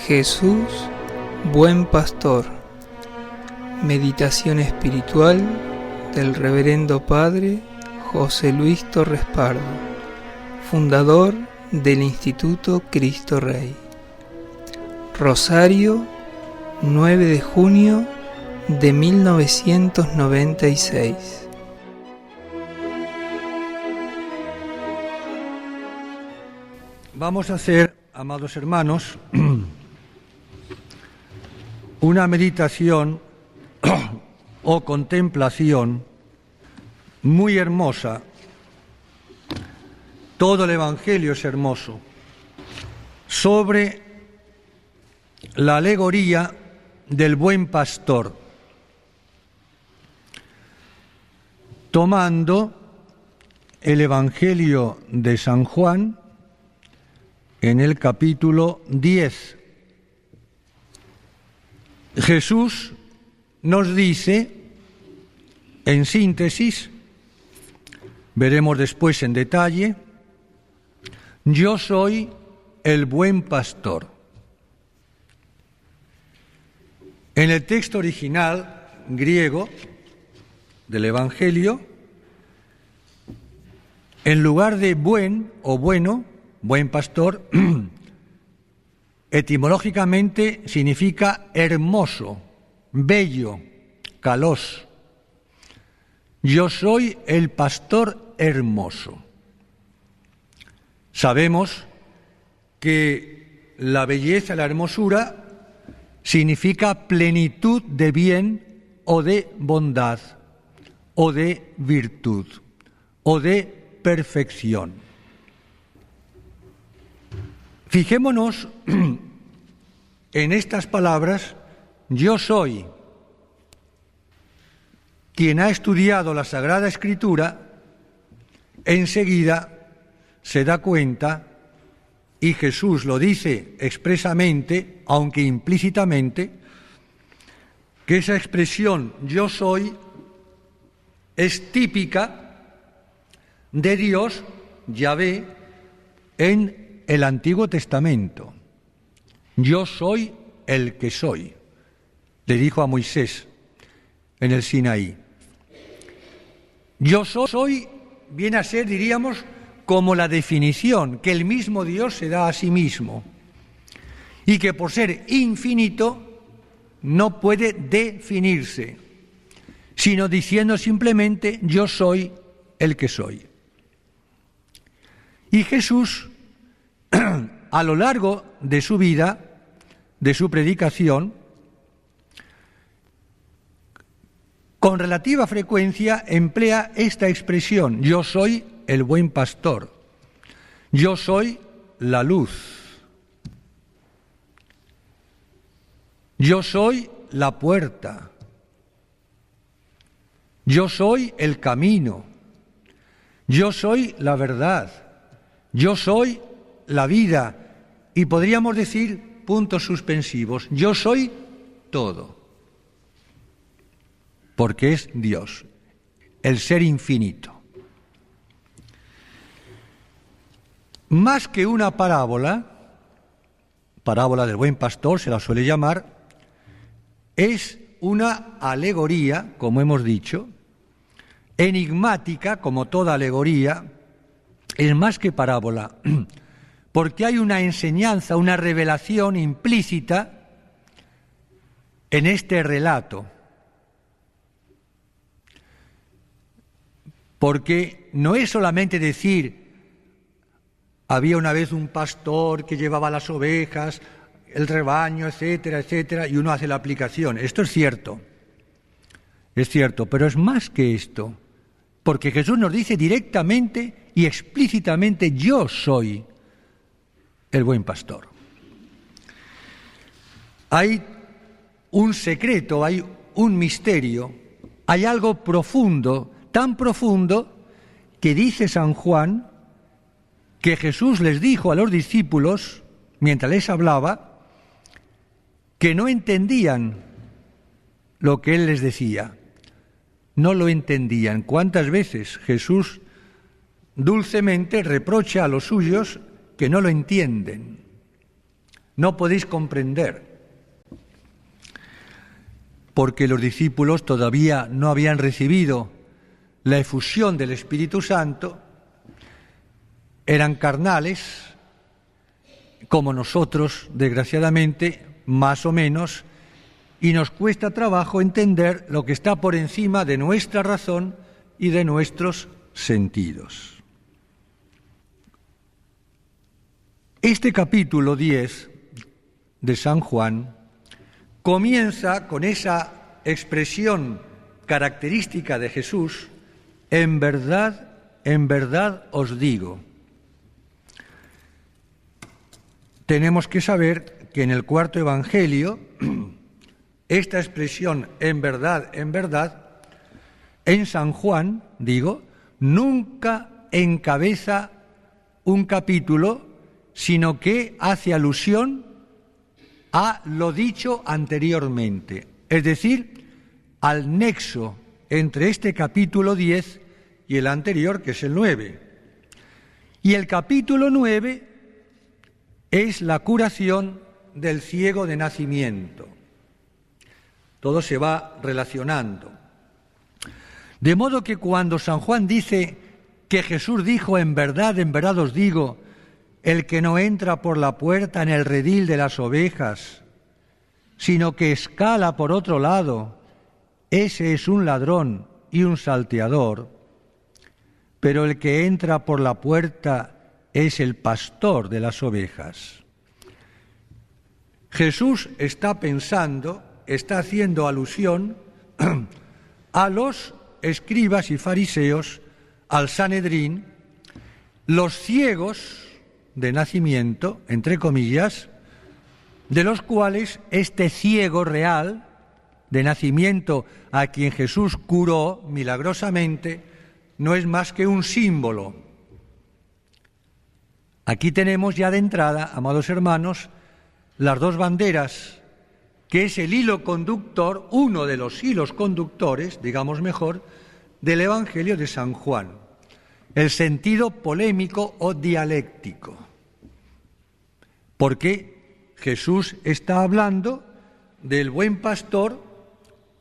Jesús, buen pastor. Meditación espiritual del Reverendo Padre José Luis Torres Pardo, fundador del Instituto Cristo Rey. Rosario, 9 de junio de 1996. Vamos a hacer, amados hermanos, una meditación o contemplación muy hermosa. Todo el Evangelio es hermoso, sobre la alegoría del buen pastor, tomando el Evangelio de San Juan en el capítulo 10. Jesús nos dice, en síntesis, veremos después en detalle: yo soy el buen pastor. En el texto original griego del Evangelio, en lugar de buen o bueno, buen pastor, etimológicamente significa hermoso, bello, kalos. Yo soy el pastor hermoso. Sabemos que la belleza, la hermosura, significa plenitud de bien o de bondad, o de virtud, o de perfección. Fijémonos en estas palabras: yo soy. Quien ha estudiado la Sagrada Escritura enseguida se da cuenta, y Jesús lo dice expresamente, aunque implícitamente, que esa expresión yo soy es típica de Dios, Yahvé, en el Antiguo Testamento. Yo soy el que soy, le dijo a Moisés en el Sinaí. Yo soy viene a ser, diríamos, como la definición que el mismo Dios se da a sí mismo, y que por ser infinito no puede definirse, sino diciendo simplemente yo soy el que soy. Y Jesús, a lo largo de su vida, de su predicación, con relativa frecuencia emplea esta expresión: yo soy el buen pastor, yo soy la luz, yo soy la puerta, yo soy el camino, yo soy la verdad, yo soy la vida, y podríamos decir, puntos suspensivos, yo soy todo, porque es Dios, el ser infinito. Más que una parábola del buen pastor se la suele llamar, es una alegoría, como hemos dicho, enigmática, como toda alegoría. Es más que parábola, porque hay una enseñanza, una revelación implícita en este relato. Porque no es solamente decir, había una vez un pastor que llevaba las ovejas, el rebaño, etcétera, etcétera, y uno hace la aplicación. Esto es cierto, pero es más que esto, porque Jesús nos dice directamente y explícitamente: yo soy el buen pastor. Hay un secreto, hay un misterio, hay algo profundo, tan profundo que dice San Juan que Jesús les dijo a los discípulos, mientras les hablaba, que no entendían lo que Él les decía. No lo entendían. ¿Cuántas veces Jesús dulcemente reprocha a los suyos que no lo entienden? no podéis comprender, porque los discípulos todavía no habían recibido la efusión del Espíritu Santo, eran carnales, como nosotros, desgraciadamente, más o menos, y nos cuesta trabajo entender lo que está por encima de nuestra razón y de nuestros sentidos. Este capítulo 10 de San Juan comienza con esa expresión característica de Jesús: en verdad os digo. Tenemos que saber que en el cuarto Evangelio, esta expresión en verdad, en San Juan, nunca encabeza un capítulo, sino que hace alusión a lo dicho anteriormente, es decir, al nexo entre este capítulo 10 y el anterior, que es el 9. Y el capítulo 9 es la curación del ciego de nacimiento. Todo se va relacionando. De modo que cuando San Juan dice que Jesús dijo en verdad os digo, el que no entra por la puerta en el redil de las ovejas, sino que escala por otro lado, ese es un ladrón y un salteador, pero el que entra por la puerta es el pastor de las ovejas. Jesús está haciendo alusión a los escribas y fariseos, al Sanedrín, los ciegos de nacimiento, entre comillas, de los cuales este ciego real de nacimiento a quien Jesús curó milagrosamente no es más que un símbolo. Aquí tenemos ya de entrada, amados hermanos, las dos banderas, que es el hilo conductor, uno de los hilos conductores, digamos mejor, del Evangelio de San Juan, el sentido polémico o dialéctico. Porque Jesús está hablando del buen pastor,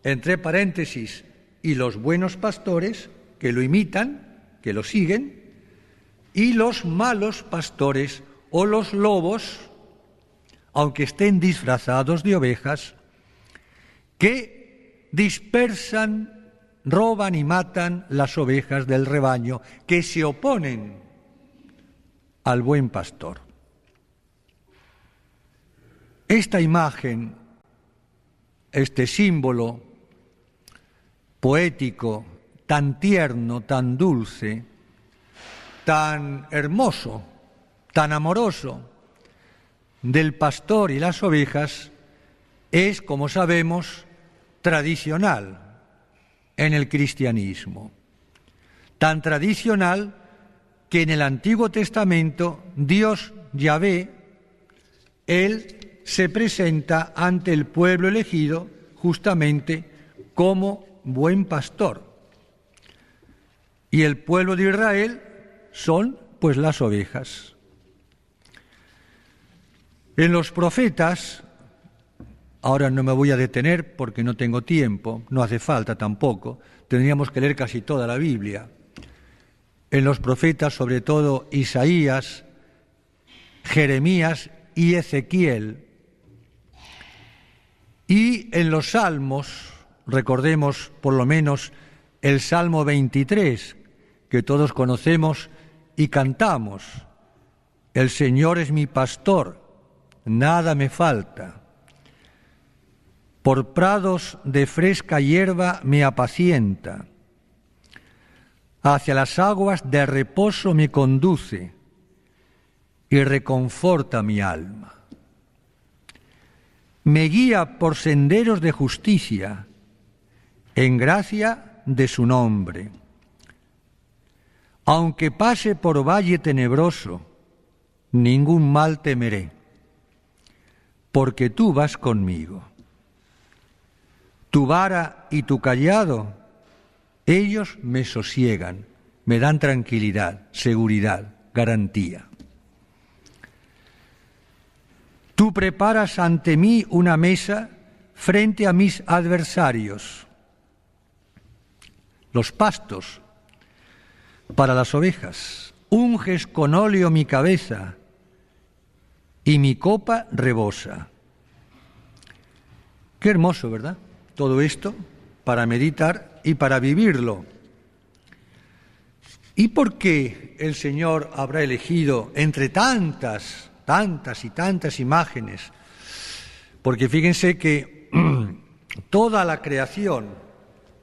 entre paréntesis, y los buenos pastores que lo imitan, que lo siguen, y los malos pastores o los lobos, aunque estén disfrazados de ovejas, que dispersan, roban y matan las ovejas del rebaño, que se oponen al buen pastor. Esta imagen, este símbolo poético, tan tierno, tan dulce, tan hermoso, tan amoroso, del pastor y las ovejas, es, como sabemos, tradicional en el cristianismo. Tan tradicional que en el Antiguo Testamento Dios Yahvé, Él se presenta ante el pueblo elegido justamente como buen pastor. Y el pueblo de Israel son, pues, las ovejas. En los profetas, ahora no me voy a detener porque no tengo tiempo, no hace falta tampoco, tendríamos que leer casi toda la Biblia. En los profetas, sobre todo Isaías, Jeremías y Ezequiel. Y en los salmos, recordemos por lo menos el Salmo 23, que todos conocemos y cantamos: el Señor es mi pastor, nada me falta. Por prados de fresca hierba me apacienta. Hacia las aguas de reposo me conduce y reconforta mi alma. Me guía por senderos de justicia, en gracia de su nombre. Aunque pase por valle tenebroso, ningún mal temeré, porque tú vas conmigo. Tu vara y tu cayado, ellos me sosiegan, me dan tranquilidad, seguridad, garantía. Tú preparas ante mí una mesa frente a mis adversarios. Los pastos para las ovejas. Unges con óleo mi cabeza y mi copa rebosa. Qué hermoso, ¿verdad? Todo esto para meditar y para vivirlo. ¿Y por qué el Señor habrá elegido entre tantas y tantas imágenes? Porque fíjense que toda la creación,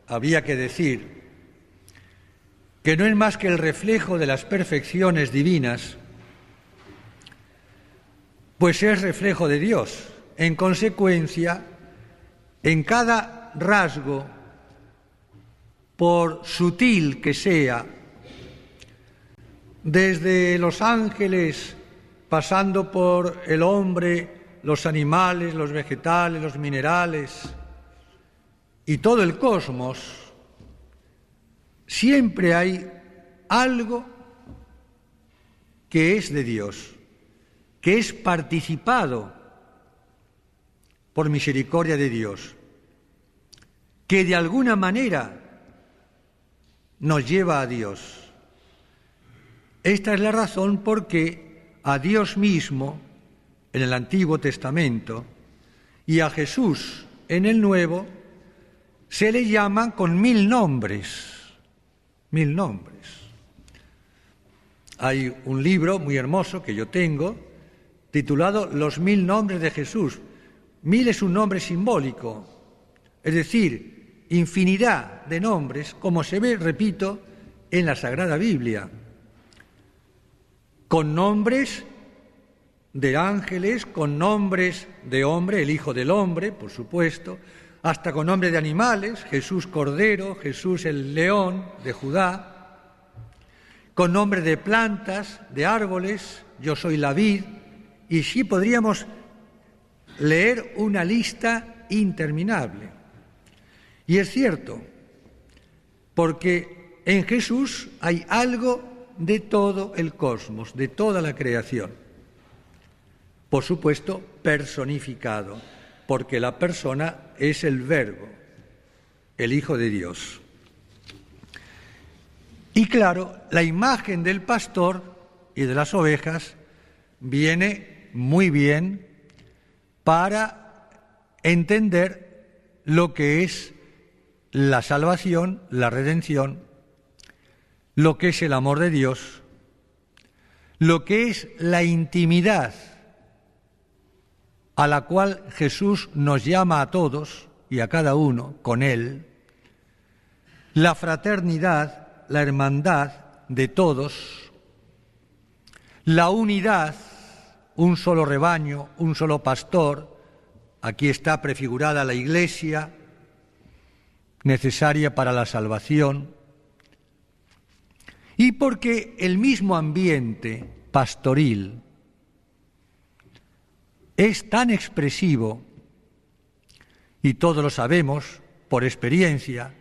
habría que decir, que no es más que el reflejo de las perfecciones divinas, pues es reflejo de Dios. En consecuencia, en cada rasgo, por sutil que sea, desde los ángeles, pasando por el hombre, los animales, los vegetales, los minerales y todo el cosmos, siempre hay algo que es de Dios, que es participado por misericordia de Dios, que de alguna manera nos lleva a Dios. Esta es la razón por qué a Dios mismo, en el Antiguo Testamento, y a Jesús, en el Nuevo, se le llaman con 1000 nombres. 1000 nombres. Hay un libro muy hermoso que yo tengo, titulado Los 1000 nombres de Jesús. 1000 es un nombre simbólico, es decir, infinidad de nombres, como se ve, repito, en la Sagrada Biblia, con nombres de ángeles, con nombres de hombre, el Hijo del Hombre, por supuesto, hasta con nombres de animales, Jesús Cordero, Jesús el León de Judá, con nombres de plantas, de árboles, yo soy la vid, y sí podríamos leer una lista interminable. Y es cierto, porque en Jesús hay algo de todo el cosmos, de toda la creación. Por supuesto, personificado, porque la persona es el Verbo, el Hijo de Dios. Y claro, la imagen del pastor y de las ovejas viene muy bien para entender lo que es la salvación, la redención, lo que es el amor de Dios, lo que es la intimidad a la cual Jesús nos llama a todos y a cada uno con Él, la fraternidad, la hermandad de todos, la unidad, un solo rebaño, un solo pastor. Aquí está prefigurada la Iglesia, necesaria para la salvación, y porque el mismo ambiente pastoril es tan expresivo, y todos lo sabemos por experiencia,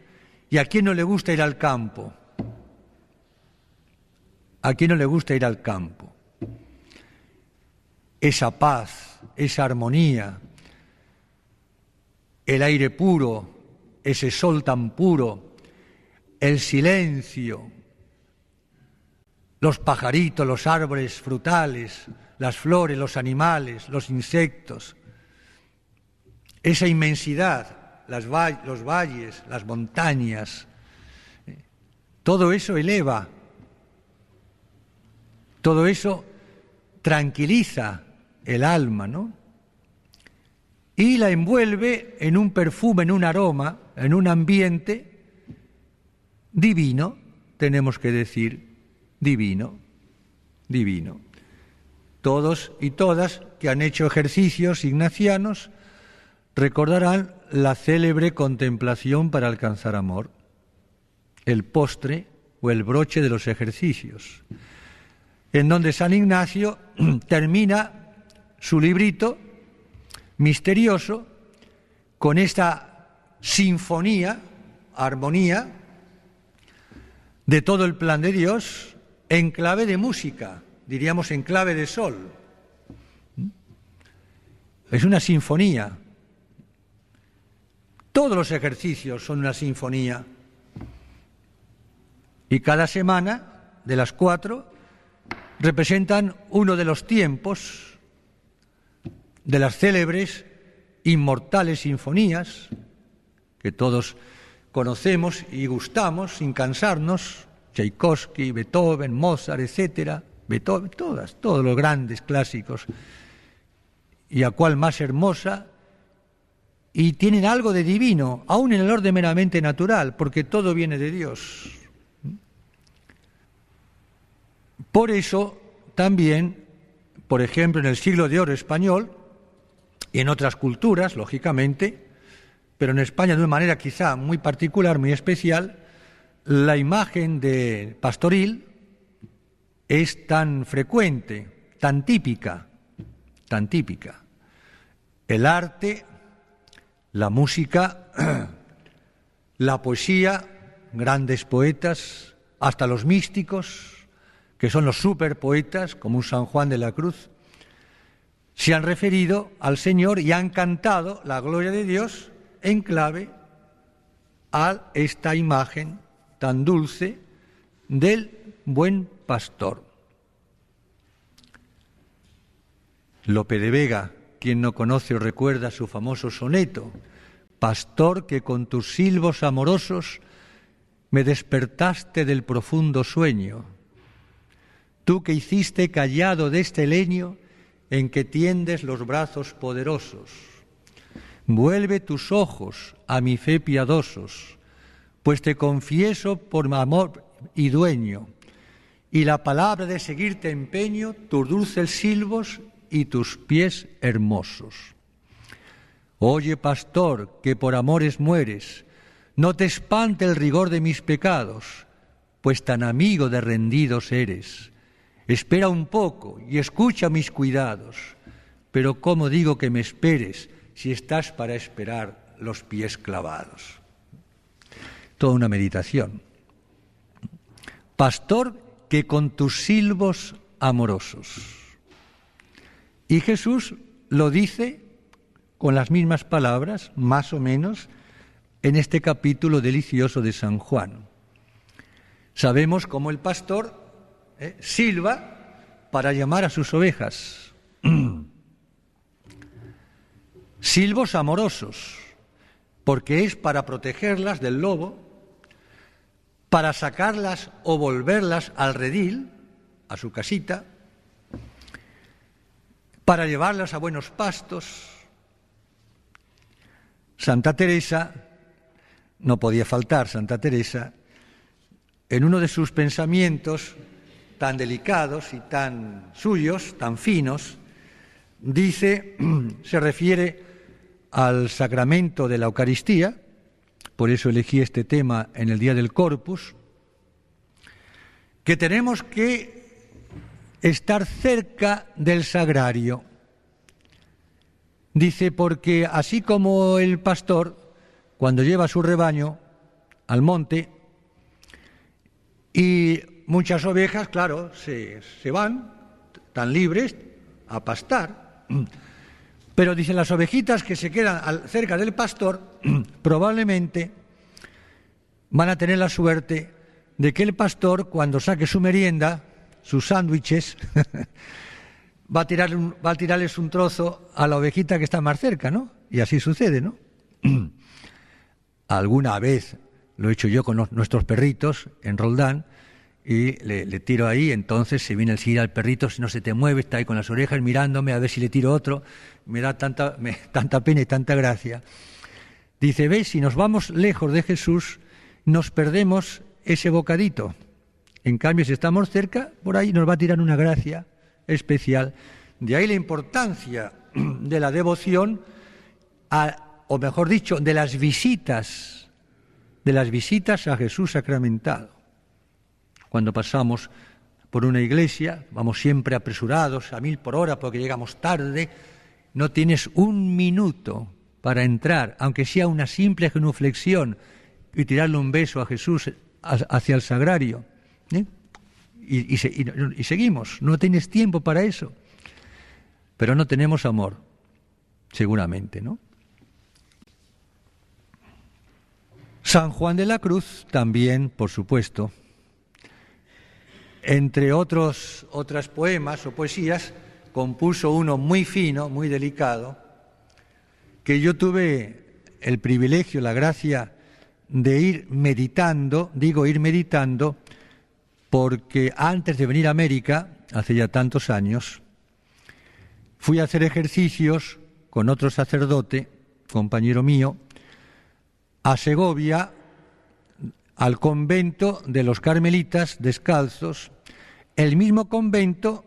y a quién no le gusta ir al campo. ¿A quién no le gusta ir al campo? Esa paz, esa armonía, el aire puro, ese sol tan puro, el silencio, los pajaritos, los árboles frutales, las flores, los animales, los insectos, esa inmensidad, los valles, las montañas, todo eso eleva, todo eso tranquiliza el alma, ¿no? Y la envuelve en un perfume, en un aroma, en un ambiente divino, tenemos que decir, divino, divino. Todos y todas que han hecho ejercicios ignacianos recordarán la célebre contemplación para alcanzar amor, el postre o el broche de los ejercicios, en donde San Ignacio termina su librito misterioso con esta sinfonía, armonía de todo el plan de Dios en clave de música, diríamos en clave de sol. es una sinfonía. Todos los ejercicios son una sinfonía. Y cada semana, de las 4, representan uno de los tiempos de las célebres, inmortales sinfonías que todos conocemos y gustamos sin cansarnos, Tchaikovsky, Beethoven, Mozart, etcétera, Beethoven, todos los grandes clásicos, y a cual más hermosa, y tienen algo de divino, aún en el orden meramente natural, porque todo viene de Dios. Por eso también, por ejemplo, en el siglo de oro español, y en otras culturas, lógicamente, pero en España de una manera quizá muy particular, muy especial, la imagen de pastoril es tan frecuente, tan típica. El arte, la música, la poesía, grandes poetas, hasta los místicos, que son los superpoetas, como un San Juan de la Cruz, se han referido al Señor y han cantado la gloria de Dios en clave a esta imagen tan dulce del buen pastor. Lope de Vega, quien no conoce o recuerda su famoso soneto, pastor que con tus silbos amorosos me despertaste del profundo sueño, tú que hiciste callado de este leño en que tiendes los brazos poderosos. Vuelve tus ojos a mi fe piadosos, pues te confieso por amor y dueño, y la palabra de seguirte empeño, tus dulces silbos y tus pies hermosos. Oye, pastor, que por amores mueres, no te espante el rigor de mis pecados, pues tan amigo de rendidos eres. Espera un poco y escucha mis cuidados, pero ¿cómo digo que me esperes si estás para esperar los pies clavados? Toda una meditación. Pastor que con tus silbos amorosos. Y Jesús lo dice con las mismas palabras, más o menos, en este capítulo delicioso de San Juan. Sabemos cómo el pastor silba para llamar a sus ovejas. Silbos amorosos, porque es para protegerlas del lobo, para sacarlas o volverlas al redil, a su casita, para llevarlas a buenos pastos. Santa Teresa, no podía faltar Santa Teresa, en uno de sus pensamientos tan delicados y tan suyos, tan finos, dice, se refiere al sacramento de la Eucaristía, por eso elegí este tema en el día del Corpus, que tenemos que estar cerca del sagrario. Dice, porque así como el pastor, cuando lleva su rebaño al monte, y muchas ovejas, claro, se van tan libres a pastar, pero dicen las ovejitas que se quedan cerca del pastor, probablemente van a tener la suerte de que el pastor, cuando saque su merienda, sus sándwiches, va a tirarles un trozo a la ovejita que está más cerca, ¿no? Y así sucede, ¿no? Alguna vez lo he hecho yo con nuestros perritos en Roldán, y le tiro ahí, entonces se viene a seguir al perrito, si no se te mueve, está ahí con las orejas mirándome a ver si le tiro otro, me da tanta pena y tanta gracia. Dice, ¿ves? Si nos vamos lejos de Jesús, nos perdemos ese bocadito. En cambio, si estamos cerca, por ahí nos va a tirar una gracia especial. De ahí la importancia de la devoción, o mejor dicho, de las visitas a Jesús sacramentado. Cuando pasamos por una iglesia, vamos siempre apresurados, a 1000 por hora, porque llegamos tarde, no tienes un minuto para entrar, aunque sea una simple genuflexión, y tirarle un beso a Jesús hacia el sagrario. Y seguimos, no tienes tiempo para eso. Pero no tenemos amor. seguramente, ¿no? San Juan de la Cruz también, por supuesto, entre otras poemas o poesías, compuso uno muy fino, muy delicado, que yo tuve el privilegio, la gracia de ir meditando, porque antes de venir a América, hace ya tantos años, fui a hacer ejercicios con otro sacerdote, compañero mío, a Segovia, al convento de los Carmelitas Descalzos, el mismo convento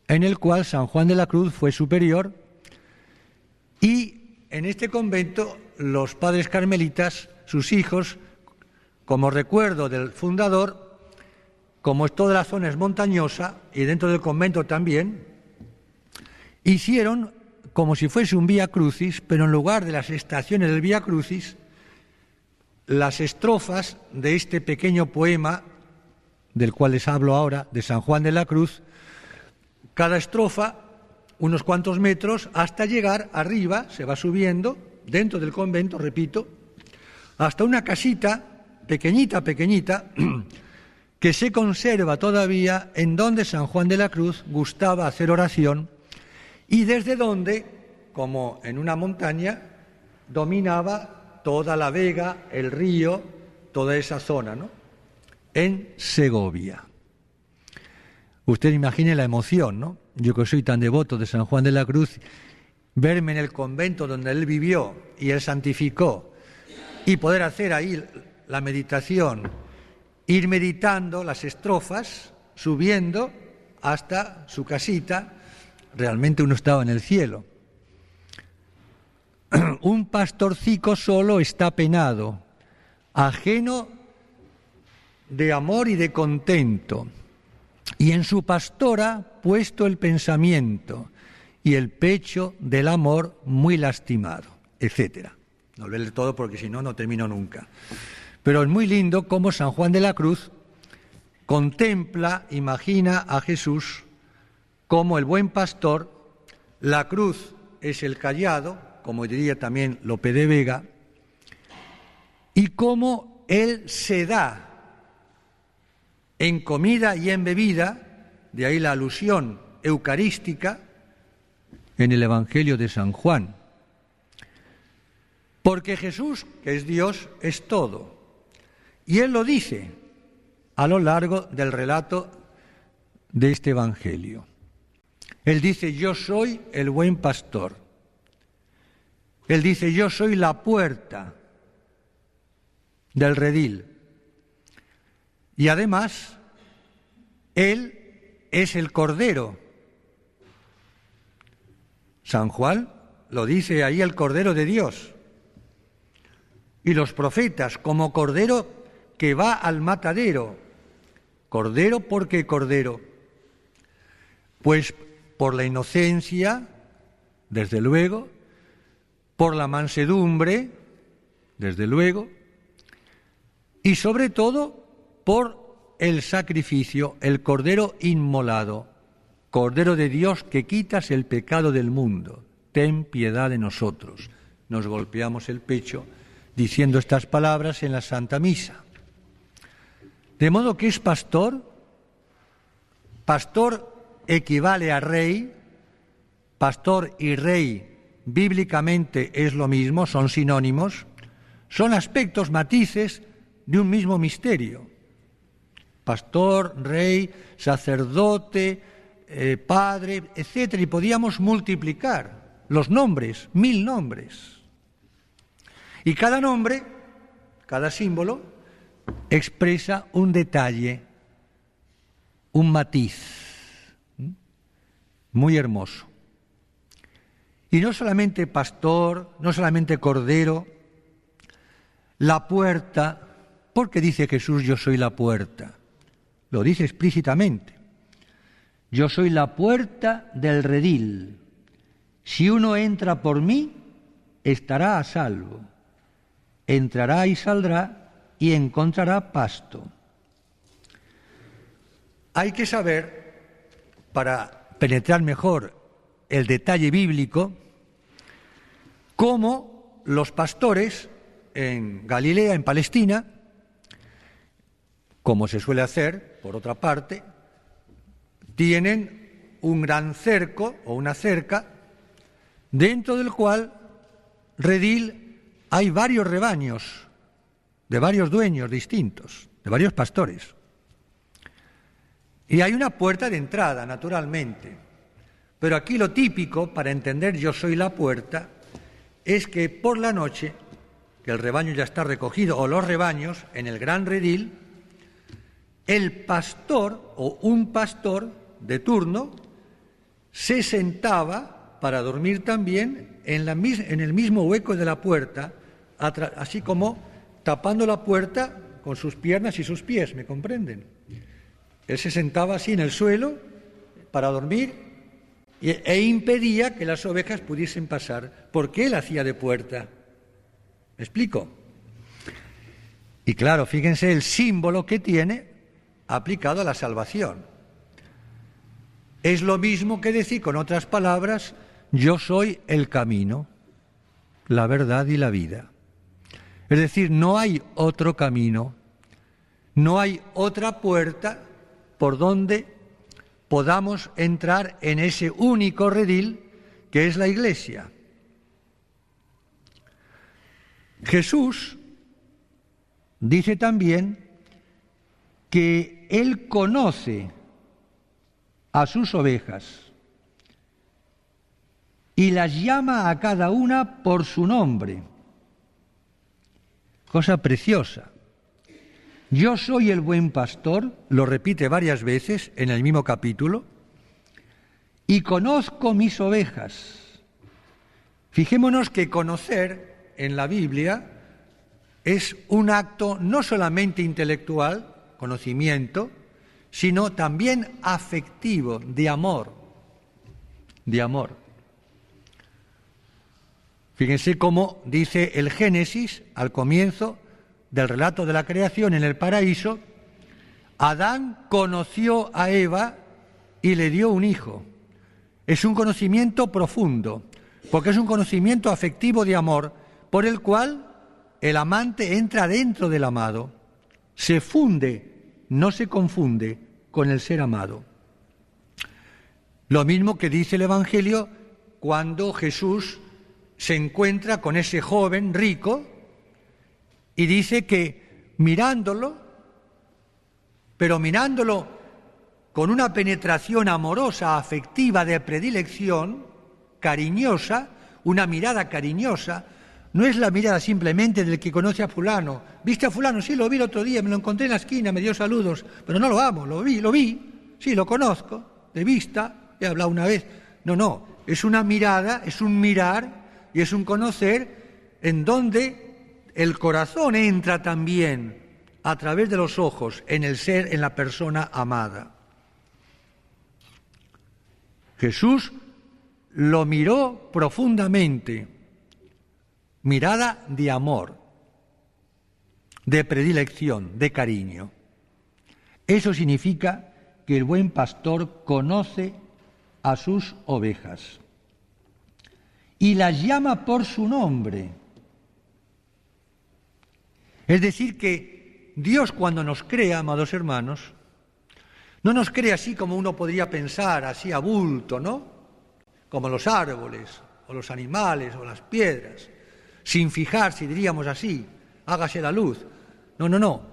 en el cual San Juan de la Cruz fue superior, y en este convento los padres carmelitas, sus hijos, como recuerdo del fundador, como toda la zona es montañosa, y dentro del convento también, hicieron como si fuese un Vía Crucis, pero en lugar de las estaciones del Vía Crucis, las estrofas de este pequeño poema, del cual les hablo ahora, de San Juan de la Cruz, cada estrofa unos cuantos metros hasta llegar arriba, se va subiendo, dentro del convento, repito, hasta una casita pequeñita, que se conserva todavía en donde San Juan de la Cruz gustaba hacer oración y desde donde, como en una montaña, dominaba toda la vega, el río, toda esa zona, ¿no? En Segovia. Usted imagine la emoción, ¿no? Yo que soy tan devoto de San Juan de la Cruz, verme en el convento donde él vivió y él santificó y poder hacer ahí la meditación, ir meditando las estrofas, subiendo hasta su casita, realmente uno estaba en el cielo. Un pastorcico solo está penado, ajeno de amor y de contento, y en su pastora puesto el pensamiento, y el pecho del amor muy lastimado, etcétera. No lo leer todo porque si no, no termino nunca. Pero es muy lindo cómo San Juan de la Cruz contempla, imagina a Jesús como el buen pastor, la cruz es el cayado, como diría también Lope de Vega, y cómo Él se da en comida y en bebida, de ahí la alusión eucarística en el Evangelio de San Juan. Porque Jesús, que es Dios, es todo. Y Él lo dice a lo largo del relato de este Evangelio. Él dice, yo soy el buen pastor. Él dice, yo soy la puerta del redil. Y además, Él es el Cordero. San Juan lo dice ahí, el Cordero de Dios. Y los profetas, como Cordero que va al matadero. Cordero, ¿por qué Cordero? Pues por la inocencia, desde luego, por la mansedumbre, desde luego, y sobre todo por el sacrificio, el Cordero inmolado, Cordero de Dios que quitas el pecado del mundo, ten piedad de nosotros. Nos golpeamos el pecho diciendo estas palabras en la Santa Misa. De modo que es pastor, pastor equivale a rey, pastor y rey bíblicamente es lo mismo, son sinónimos, son aspectos, matices de un mismo misterio. Pastor, rey, sacerdote, padre, etcétera, y podíamos multiplicar los nombres, 1000 nombres. Y cada nombre, cada símbolo, expresa un detalle, un matiz muy hermoso. Y no solamente pastor, no solamente cordero, la puerta, porque dice Jesús, yo soy la puerta. Lo dice explícitamente. Yo soy la puerta del redil. Si uno entra por mí, estará a salvo. Entrará y saldrá y encontrará pasto. Hay que saber, para penetrar mejor el detalle bíblico, cómo los pastores en Galilea, en Palestina, como se suele hacer, por otra parte, tienen un gran cerco o una cerca, dentro del cual redil hay varios rebaños, de varios dueños distintos, de varios pastores. Y hay una puerta de entrada, naturalmente. Pero aquí lo típico, para entender yo soy la puerta, es que por la noche, que el rebaño ya está recogido, o los rebaños, en el gran redil, el pastor o un pastor de turno se sentaba para dormir también en el mismo hueco de la puerta, así como tapando la puerta con sus piernas y sus pies, ¿me comprenden? Él se sentaba así en el suelo para dormir e impedía que las ovejas pudiesen pasar, porque él hacía de puerta. ¿Me explico? Y claro, fíjense el símbolo que tiene aplicado a la salvación. Es lo mismo que decir, con otras palabras, yo soy el camino, la verdad y la vida. Es decir, no hay otro camino, no hay otra puerta por donde podamos entrar en ese único redil que es la Iglesia. Jesús dice también que Él conoce a sus ovejas y las llama a cada una por su nombre. Cosa preciosa. Yo soy el buen pastor, lo repite varias veces en el mismo capítulo, y conozco mis ovejas. Fijémonos que conocer en la Biblia es un acto no solamente intelectual, conocimiento, sino también afectivo, de amor. De amor. Fíjense cómo dice el Génesis al comienzo del relato de la creación en el paraíso: Adán conoció a Eva y le dio un hijo. Es un conocimiento profundo, porque es un conocimiento afectivo de amor, por el cual el amante entra dentro del amado, se funde, no se confunde con el ser amado. Lo mismo que dice el Evangelio cuando Jesús se encuentra con ese joven rico y dice que mirándolo, pero mirándolo con una penetración amorosa, afectiva, de predilección, cariñosa, una mirada cariñosa, no es la mirada simplemente del que conoce a fulano. ¿Viste a fulano? Sí, lo vi el otro día, me lo encontré en la esquina, me dio saludos, pero no lo amo, lo vi, sí, lo conozco, de vista, he hablado una vez. No, es una mirada, es un mirar y es un conocer en donde el corazón entra también a través de los ojos en el ser, en la persona amada. Jesús lo miró profundamente, mirada de amor, de predilección, de cariño. Eso significa que el buen pastor conoce a sus ovejas y las llama por su nombre. Es decir, que Dios, cuando nos crea, amados hermanos, no nos crea así como uno podría pensar, así a bulto, ¿no? Como los árboles, o los animales, o las piedras, sin fijarse, diríamos así, hágase la luz. No.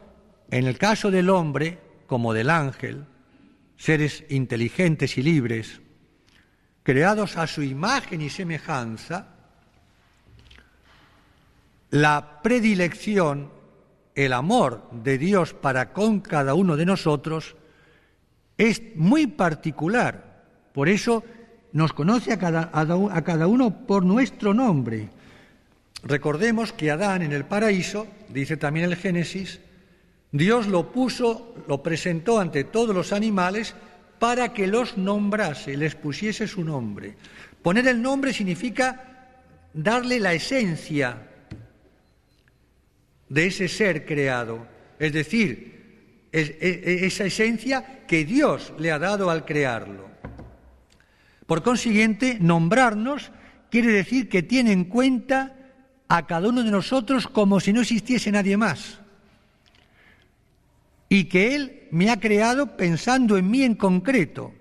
En el caso del hombre, como del ángel, seres inteligentes y libres, creados a su imagen y semejanza, la predilección, el amor de Dios para con cada uno de nosotros es muy particular. Por eso nos conoce a cada uno por nuestro nombre. Recordemos que Adán en el paraíso, dice también el Génesis, Dios lo presentó ante todos los animales para que los nombrase, les pusiese su nombre. Poner el nombre significa darle la esencia de ese ser creado, es decir, esa esencia que Dios le ha dado al crearlo. Por consiguiente, nombrarnos quiere decir que tiene en cuenta a cada uno de nosotros como si no existiese nadie más. Y que Él me ha creado pensando en mí en concreto.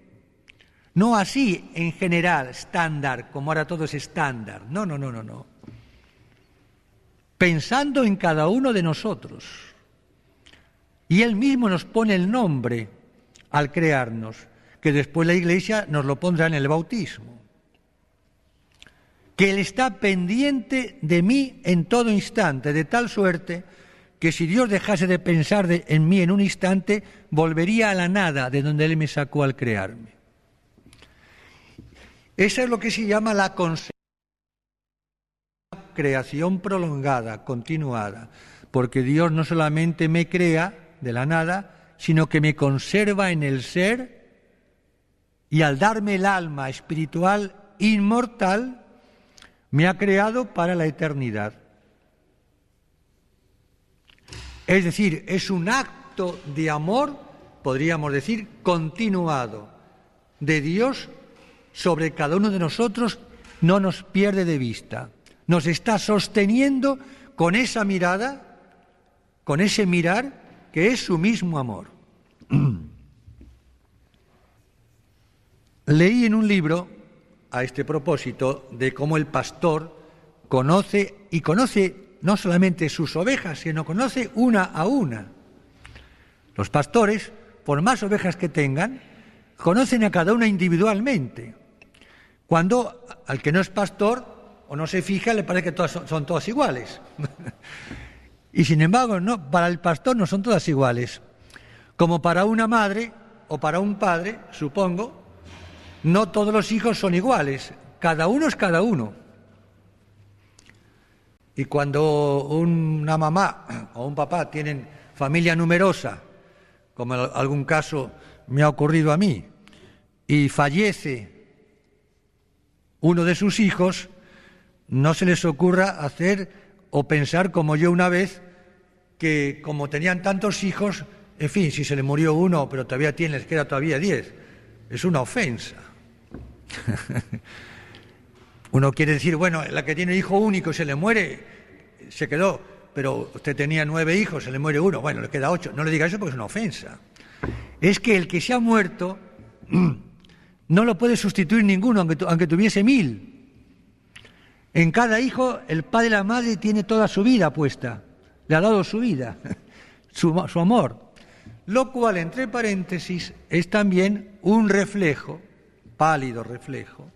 No así en general, estándar, como ahora todo es estándar. No. Pensando en cada uno de nosotros. Y Él mismo nos pone el nombre al crearnos, que después la Iglesia nos lo pondrá en el bautismo. Que Él está pendiente de mí en todo instante, de tal suerte que si Dios dejase de pensar en mí en un instante, volvería a la nada de donde Él me sacó al crearme. Esa es lo que se llama la creación prolongada, continuada, porque Dios no solamente me crea de la nada, sino que me conserva en el ser y al darme el alma espiritual inmortal, me ha creado para la eternidad. Es decir, es un acto de amor, podríamos decir, continuado de Dios sobre cada uno de nosotros, no nos pierde de vista. Nos está sosteniendo con esa mirada, con ese mirar, que es su mismo amor. Leí en un libro, a este propósito, de cómo el pastor conoce no solamente sus ovejas, sino conoce una a una. Los pastores, por más ovejas que tengan, conocen a cada una individualmente. Cuando al que no es pastor o no se fija, le parece que todas son todas iguales. Y sin embargo, no, para el pastor no son todas iguales. Como para una madre o para un padre, supongo, no todos los hijos son iguales. Cada uno es cada uno. Y cuando una mamá o un papá tienen familia numerosa, como en algún caso me ha ocurrido a mí, y fallece uno de sus hijos, no se les ocurra hacer o pensar como yo una vez, que como tenían tantos hijos, en fin, si se le murió uno, pero todavía les queda todavía 10. Es una ofensa. Uno quiere decir, bueno, la que tiene hijo único se le muere, se quedó, pero usted tenía 9 hijos, se le muere uno, bueno, le queda 8. No le diga eso porque es una ofensa. Es que el que se ha muerto no lo puede sustituir ninguno, aunque tuviese 1000. En cada hijo el padre y la madre tiene toda su vida puesta, le ha dado su vida, su amor, lo cual, entre paréntesis, es también un reflejo, pálido reflejo,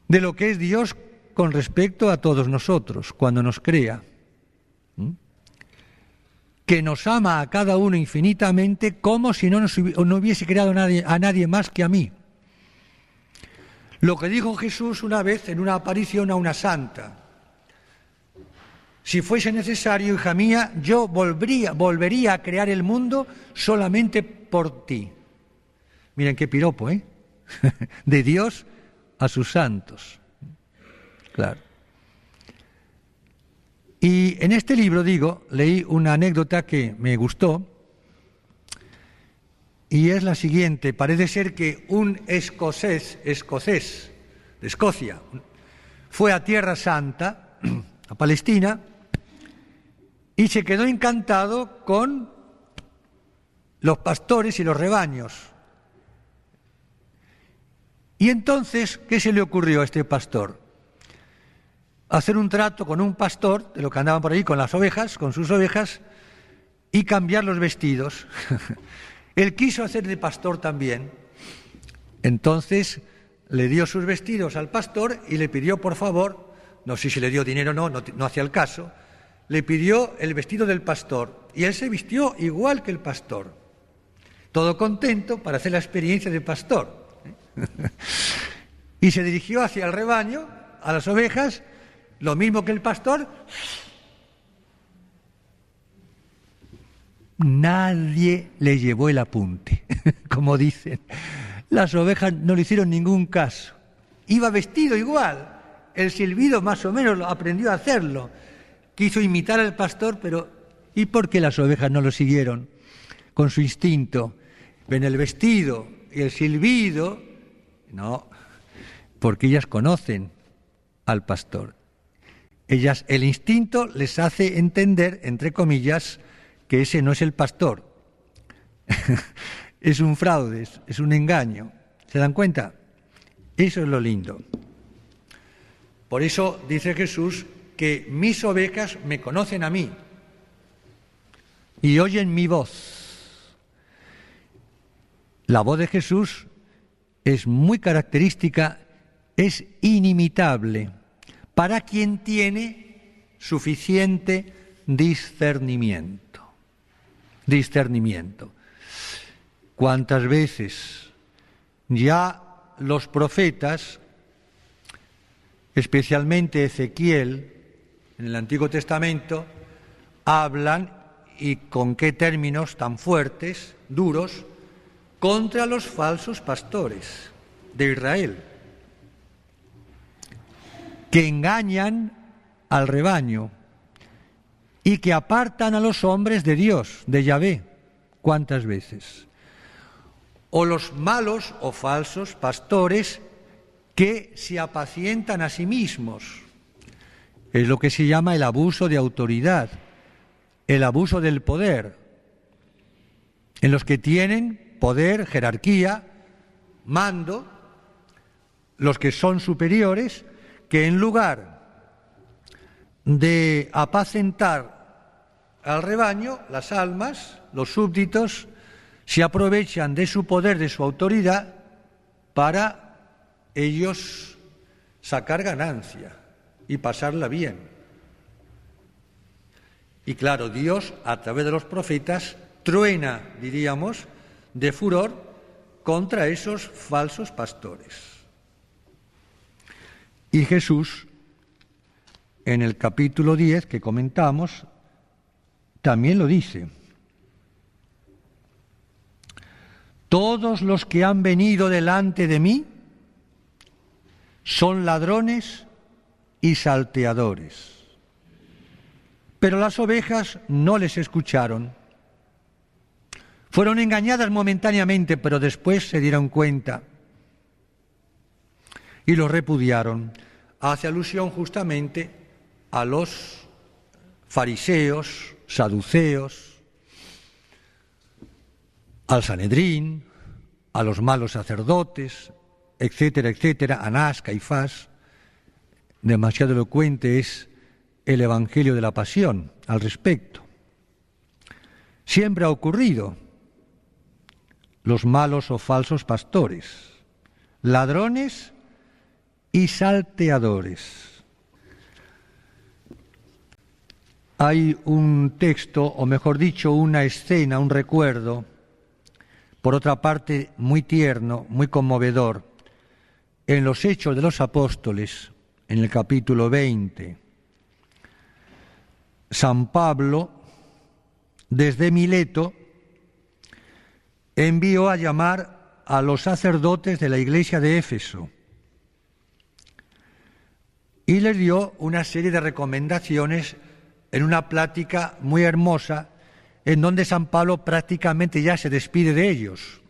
de lo que es Dios con respecto a todos nosotros cuando nos crea, que nos ama a cada uno infinitamente como si no hubiese creado a nadie más que a mí. Lo que dijo Jesús una vez en una aparición a una santa: si fuese necesario, hija mía, yo volvería a crear el mundo solamente por ti. Miren qué piropo, ¿eh? De Dios a sus santos. Claro. Y en este libro, leí una anécdota que me gustó, y es la siguiente. Parece ser que un escocés de Escocia fue a Tierra Santa, a Palestina, y se quedó encantado con los pastores y los rebaños. Y entonces, ¿qué se le ocurrió a este pastor? Hacer un trato con un pastor, de lo que andaban por ahí con sus ovejas, y cambiar los vestidos. Él quiso hacer de pastor también. Entonces le dio sus vestidos al pastor y le pidió, por favor, no sé si le dio dinero o no hacía el caso, le pidió el vestido del pastor, y él se vistió igual que el pastor, todo contento para hacer la experiencia de pastor. Y se dirigió hacia el rebaño, a las ovejas, lo mismo que el pastor. Nadie le llevó el apunte, como dicen. Las ovejas no le hicieron ningún caso. Iba vestido igual. El silbido más o menos aprendió a hacerlo. Quiso imitar al pastor, pero ¿y por qué las ovejas no lo siguieron? Con su instinto. Ven el vestido y el silbido. No, porque ellas conocen al pastor. El instinto les hace entender, entre comillas, que ese no es el pastor. Es un fraude, es un engaño. ¿Se dan cuenta? Eso es lo lindo. Por eso dice Jesús que mis ovejas me conocen a mí y oyen mi voz. La voz de Jesús es muy característica, es inimitable para quien tiene suficiente discernimiento. ¿Cuántas veces ya los profetas, especialmente Ezequiel, en el Antiguo Testamento, hablan, y con qué términos tan fuertes, duros, contra los falsos pastores de Israel, que engañan al rebaño y que apartan a los hombres de Dios, de Yahvé? ¿Cuántas veces? O los malos o falsos pastores que se apacientan a sí mismos. Es lo que se llama el abuso de autoridad, el abuso del poder, en los que tienen poder, jerarquía, mando, los que son superiores, que en lugar de apacentar al rebaño, las almas, los súbditos, se aprovechan de su poder, de su autoridad, para ellos sacar ganancia y pasarla bien. Y claro, Dios, a través de los profetas, truena, diríamos, de furor contra esos falsos pastores. Y Jesús, en el capítulo 10 que comentamos, también lo dice. Todos los que han venido delante de mí son ladrones y salteadores. Pero las ovejas no les escucharon. Fueron engañadas momentáneamente, pero después se dieron cuenta y los repudiaron. Hace alusión justamente a los fariseos, saduceos, al Sanedrín, a los malos sacerdotes, etcétera, etcétera, Anás, Caifás. Demasiado elocuente es el Evangelio de la Pasión al respecto. Siempre ha ocurrido. Los malos o falsos pastores, ladrones y salteadores. Hay un texto, o mejor dicho, una escena, un recuerdo, por otra parte muy tierno, muy conmovedor, en los Hechos de los Apóstoles, en el capítulo 20. San Pablo, desde Mileto, envió a llamar a los sacerdotes de la iglesia de Éfeso y les dio una serie de recomendaciones en una plática muy hermosa en donde San Pablo prácticamente ya se despide de ellos.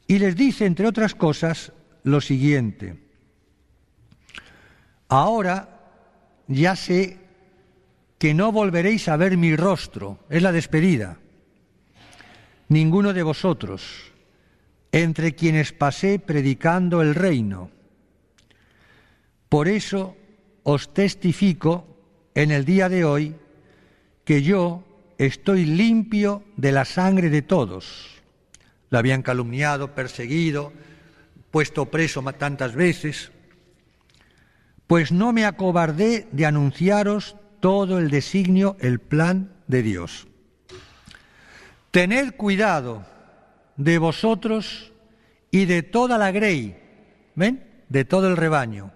Y les dice, entre otras cosas, lo siguiente: ahora ya sé que no volveréis a ver mi rostro, es la despedida, ninguno de vosotros, entre quienes pasé predicando el reino. Por eso os testifico en el día de hoy que yo estoy limpio de la sangre de todos. Lo habían calumniado, perseguido, puesto preso tantas veces, pues no me acobardé de anunciaros todo el designio, el plan de Dios. Tened cuidado de vosotros y de toda la grey, ¿ven? De todo el rebaño.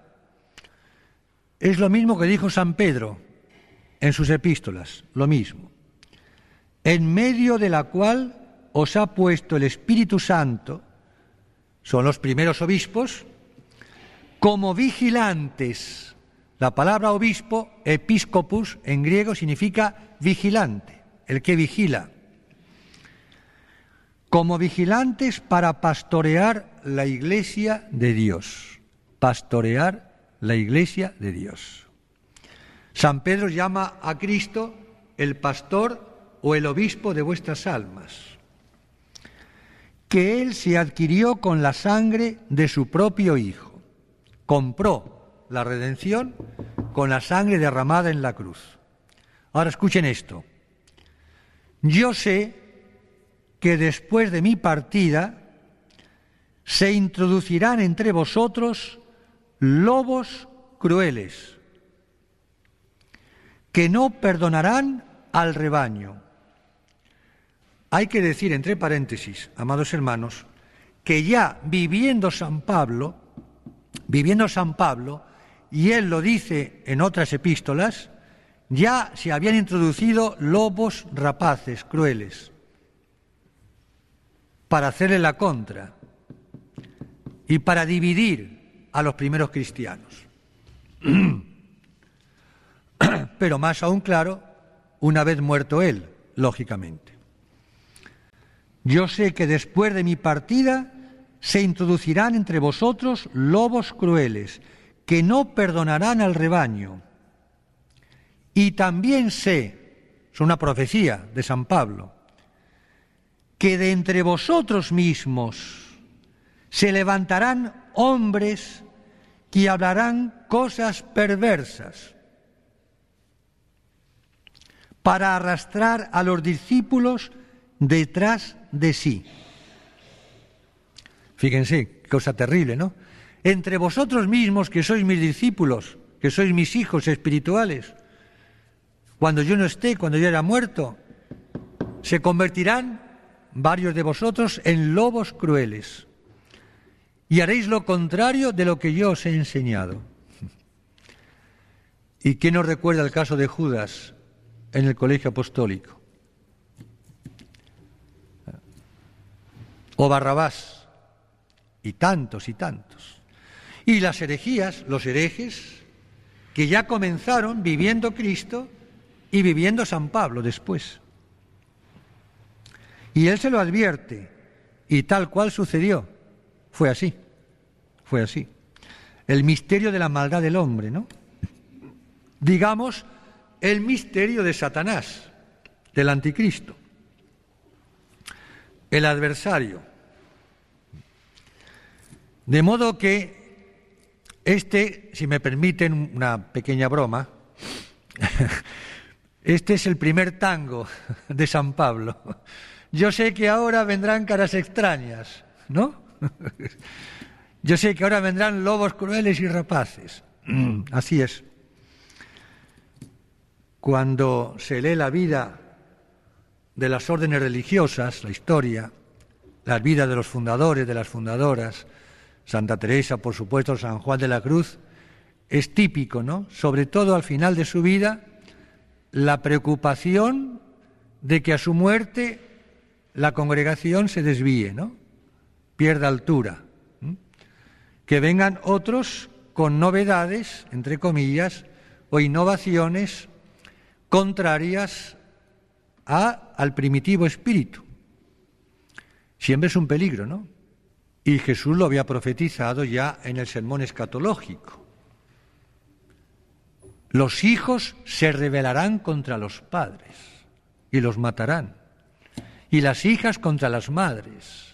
Es lo mismo que dijo San Pedro en sus epístolas, lo mismo. En medio de la cual os ha puesto el Espíritu Santo, son los primeros obispos, como vigilantes. La palabra obispo, episcopus, en griego significa vigilante, el que vigila. Como vigilantes para pastorear la iglesia de Dios. pastorear la Iglesia de Dios. San Pedro llama a Cristo el pastor o el obispo de vuestras almas, que Él se adquirió con la sangre de su propio Hijo. Compró la redención con la sangre derramada en la cruz. Ahora escuchen esto. Yo sé que después de mi partida se introducirán entre vosotros lobos crueles, que no perdonarán al rebaño. Hay que decir, entre paréntesis, amados hermanos, que ya viviendo San Pablo, y él lo dice en otras epístolas, ya se habían introducido lobos rapaces, crueles, para hacerle la contra y para dividir a los primeros cristianos. Pero más aún claro, una vez muerto él, lógicamente. Yo sé que después de mi partida se introducirán entre vosotros lobos crueles, que no perdonarán al rebaño. Y también sé, es una profecía de San Pablo, que de entre vosotros mismos se levantarán hombres que hablarán cosas perversas para arrastrar a los discípulos detrás de sí. Fíjense, qué cosa terrible, ¿no? Entre vosotros mismos, que sois mis discípulos, que sois mis hijos espirituales, cuando yo no esté, cuando yo haya muerto, se convertirán varios de vosotros en lobos crueles y haréis lo contrario de lo que yo os he enseñado. ¿Y quién nos recuerda el caso de Judas en el colegio apostólico? O Barrabás, y tantos y tantos. Y las herejías, los herejes, que ya comenzaron viviendo Cristo y viviendo San Pablo después. Y él se lo advierte, y tal cual sucedió. Fue así. El misterio de la maldad del hombre, ¿no? Digamos, el misterio de Satanás, del anticristo, el adversario. De modo que si me permiten una pequeña broma, este es el primer tango de San Pablo. Yo sé que ahora vendrán caras extrañas, ¿no? Yo sé que ahora vendrán lobos crueles y rapaces. Así es. Cuando se lee la vida de las órdenes religiosas, la historia, las vidas de los fundadores, de las fundadoras, Santa Teresa, por supuesto, San Juan de la Cruz, es típico, ¿no? Sobre todo al final de su vida, la preocupación de que a su muerte la congregación se desvíe, ¿no? Pierda altura. Que vengan otros con novedades, entre comillas, o innovaciones contrarias al primitivo espíritu. Siempre es un peligro, ¿no? Y Jesús lo había profetizado ya en el sermón escatológico. Los hijos se rebelarán contra los padres y los matarán, y las hijas contra las madres.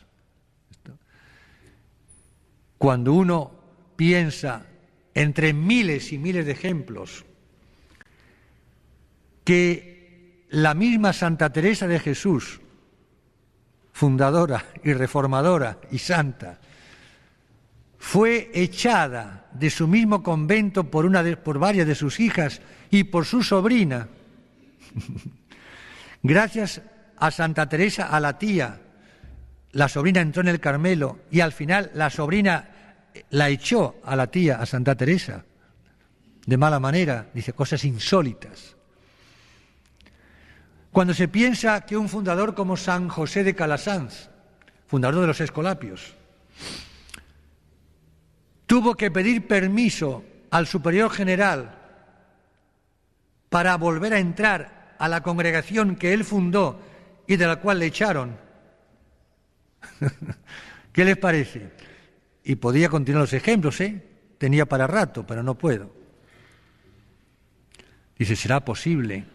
Cuando uno piensa, entre miles y miles de ejemplos, que la misma Santa Teresa de Jesús, fundadora y reformadora y santa, fue echada de su mismo convento por varias de sus hijas y por su sobrina. Gracias a Santa Teresa, a la tía, la sobrina entró en el Carmelo y al final la sobrina la echó a la tía, a Santa Teresa, de mala manera, dice cosas insólitas. Cuando se piensa que un fundador como San José de Calasanz, fundador de los Escolapios, tuvo que pedir permiso al superior general para volver a entrar a la congregación que él fundó y de la cual le echaron. ¿Qué les parece? Y podía continuar los ejemplos, tenía para rato, pero no puedo. Dice, ¿será posible?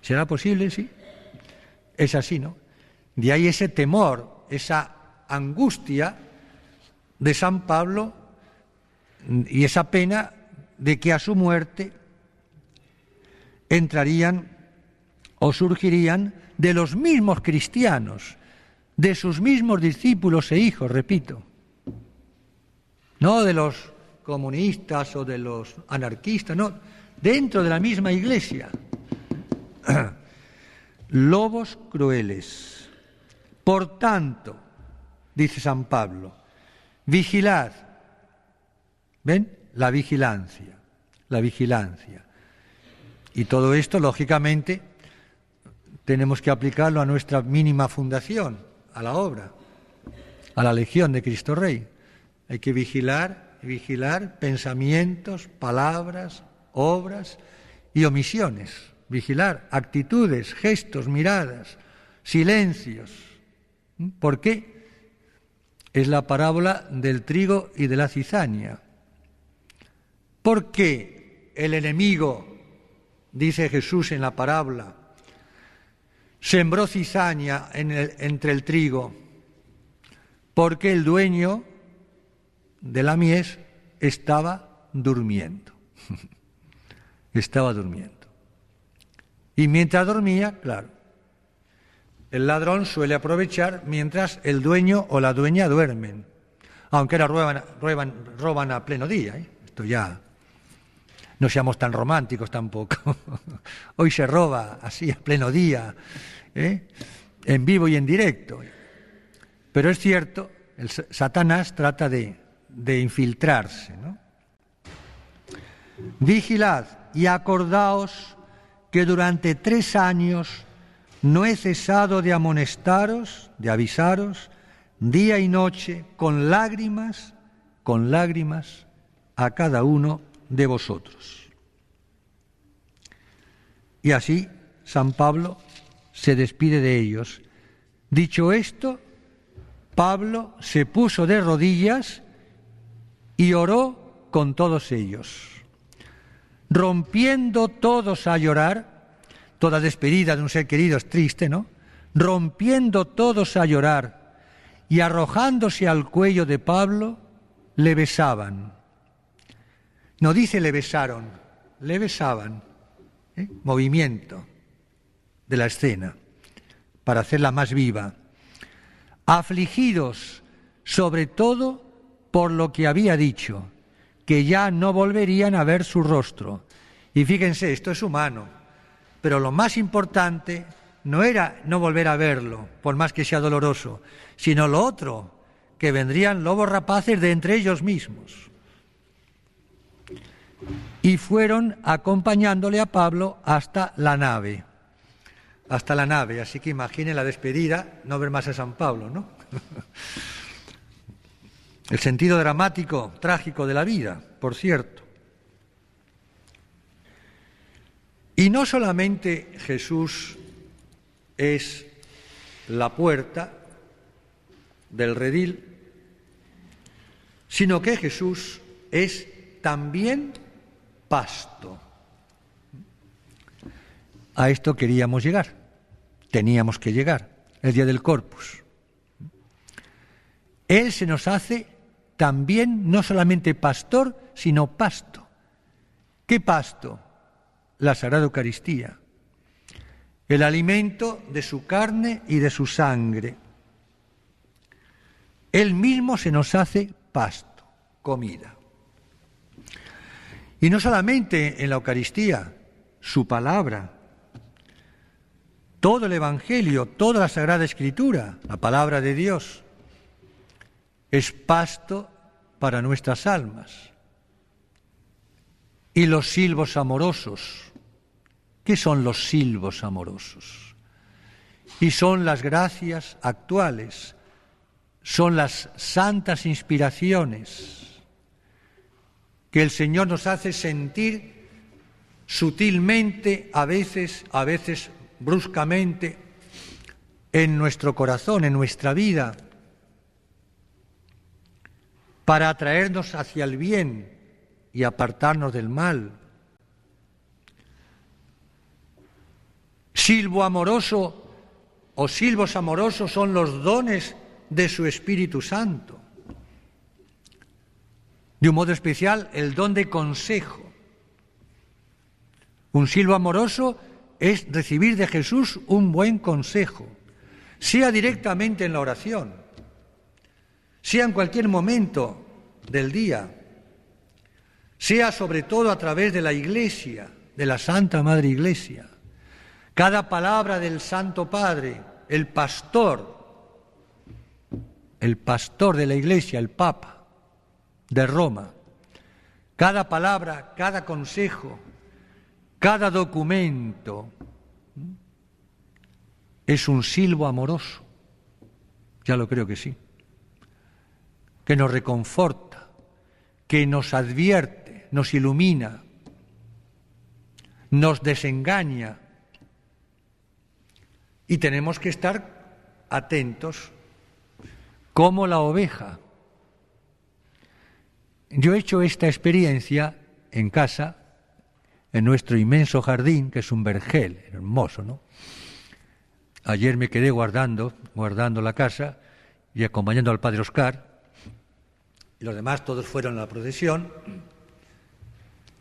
¿Será posible? Sí. Es así, ¿no? De ahí ese temor, esa angustia de San Pablo y esa pena de que a su muerte entrarían o surgirían de los mismos cristianos, de sus mismos discípulos e hijos, repito, no de los comunistas o de los anarquistas, no, dentro de la misma Iglesia. Lobos crueles. Por tanto, dice San Pablo, vigilad. ¿Ven? La vigilancia, la vigilancia. Y todo esto, lógicamente, tenemos que aplicarlo a nuestra mínima fundación, a la obra, a la Legión de Cristo Rey. Hay que vigilar pensamientos, palabras, obras y omisiones. Vigilar actitudes, gestos, miradas, silencios. ¿Por qué? Es la parábola del trigo y de la cizaña. ¿Por qué el enemigo, dice Jesús en la parábola, sembró cizaña entre el trigo? Porque el dueño de la mies estaba durmiendo. Estaba durmiendo. Y mientras dormía, claro, el ladrón suele aprovechar mientras el dueño o la dueña duermen. Aunque ahora roban a pleno día. Esto ya, no seamos tan románticos tampoco. Hoy se roba así a pleno día, en vivo y en directo. Pero es cierto, Satanás trata de infiltrarse, ¿no? Vigilad y acordaos que durante 3 años no he cesado de amonestaros, de avisaros, día y noche, con lágrimas, a cada uno de vosotros. Y así San Pablo se despide de ellos. Dicho esto, Pablo se puso de rodillas y oró con todos ellos. Rompiendo todos a llorar, toda despedida de un ser querido es triste, ¿no? Rompiendo todos a llorar y arrojándose al cuello de Pablo, le besaban. No dice le besaron, le besaban. Movimiento de la escena, para hacerla más viva. Afligidos, sobre todo por lo que había dicho, que ya no volverían a ver su rostro. Y fíjense, esto es humano, pero lo más importante no era no volver a verlo, por más que sea doloroso, sino lo otro, que vendrían lobos rapaces de entre ellos mismos. Y fueron acompañándole a Pablo hasta la nave, así que imaginen la despedida, no ver más a San Pablo, ¿no? El sentido dramático, trágico de la vida, por cierto. Y no solamente Jesús es la puerta del redil, sino que Jesús es también pasto. A esto queríamos llegar, teníamos que llegar, el día del Corpus. Él se nos hace también no solamente pastor, sino pasto. ¿Qué pasto? La Sagrada Eucaristía, el alimento de su carne y de su sangre. Él mismo se nos hace pasto, comida. Y no solamente en la Eucaristía, su palabra, todo el Evangelio, toda la Sagrada Escritura, la palabra de Dios, es pasto para nuestras almas. Y los silbos amorosos. ¿Qué son los silbos amorosos? Y son las gracias actuales, son las santas inspiraciones que el Señor nos hace sentir sutilmente, a veces bruscamente, en nuestro corazón, en nuestra vida, para atraernos hacia el bien y apartarnos del mal. Silbo amoroso o silbos amorosos son los dones de su Espíritu Santo. De un modo especial, el don de consejo. Un silbo amoroso es recibir de Jesús un buen consejo, sea directamente en la oración, sea en cualquier momento del día, sea sobre todo a través de la Iglesia, de la Santa Madre Iglesia. Cada palabra del Santo Padre, el pastor de la Iglesia, el Papa de Roma, cada palabra, cada consejo, cada documento es un silbo amoroso, ya lo creo que sí, que nos reconforta, que nos advierte, nos ilumina, nos desengaña. Y tenemos que estar atentos como la oveja. Yo he hecho esta experiencia en casa, en nuestro inmenso jardín, que es un vergel hermoso, ¿no? Ayer me quedé guardando la casa y acompañando al padre Oscar, y los demás todos fueron a la procesión,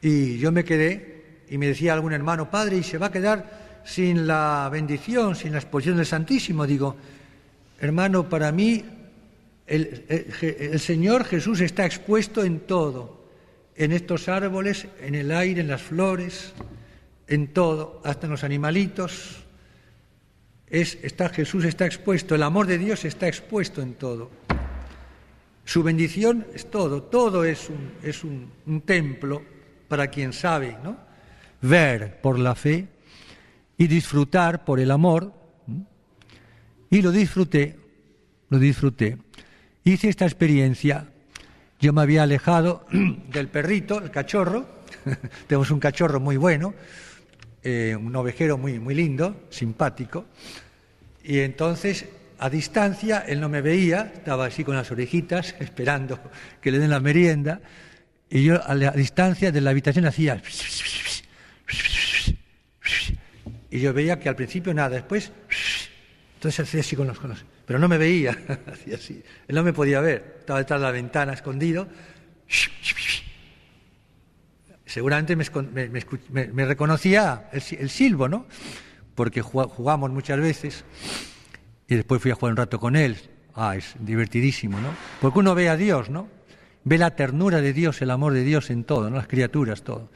y yo me quedé, y me decía algún hermano, padre, ¿y se va a quedar sin la bendición, sin la exposición del Santísimo? Digo, hermano, para mí el Señor Jesús está expuesto en todo, en estos árboles, en el aire, en las flores, en todo, hasta en los animalitos. Jesús está expuesto, el amor de Dios está expuesto en todo. Su bendición es todo, todo es un templo para quien sabe, ¿no?, ver por la fe y disfrutar por el amor. Y lo disfruté. Hice esta experiencia. Yo me había alejado del perrito, el cachorro. Tenemos un cachorro muy bueno, un ovejero muy, muy lindo, simpático. Y entonces, a distancia, él no me veía, estaba así con las orejitas, esperando que le den la merienda. Y yo, a la distancia de la habitación, hacía... Y yo veía que al principio nada, después... Entonces hacía así con los... Pero no me veía, hacía así. Él no me podía ver, estaba detrás de la ventana, escondido. Seguramente me reconocía el silbo, ¿no? Porque jugamos muchas veces y después fui a jugar un rato con él. Es divertidísimo, ¿no? Porque uno ve a Dios, ¿no? Ve la ternura de Dios, el amor de Dios en todo, ¿no? Las criaturas, todo.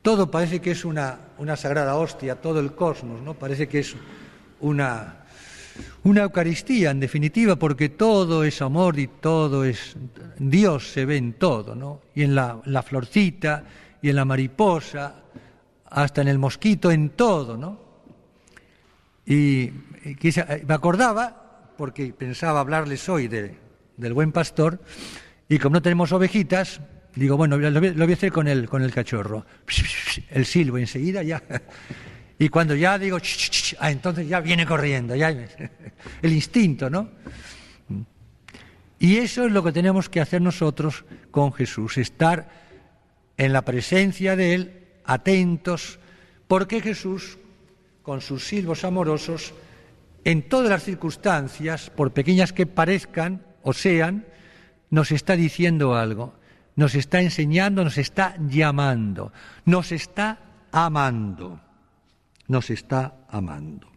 Todo parece que es una sagrada hostia, todo el cosmos, ¿no? Parece que es una Eucaristía, en definitiva, porque todo es amor y todo es... Dios se ve en todo, ¿no? Y en la florcita, y en la mariposa, hasta en el mosquito, en todo, ¿no? Y me acordaba, porque pensaba hablarles hoy del buen pastor, y como no tenemos ovejitas, digo, bueno, lo voy a hacer con el cachorro. El silbo enseguida ya... Y cuando ya digo, entonces ya viene corriendo, ya el instinto, ¿no? Y eso es lo que tenemos que hacer nosotros con Jesús, estar en la presencia de Él, atentos, porque Jesús, con sus silbos amorosos, en todas las circunstancias, por pequeñas que parezcan o sean, nos está diciendo algo, nos está enseñando, nos está llamando, nos está amando. Nos está amando.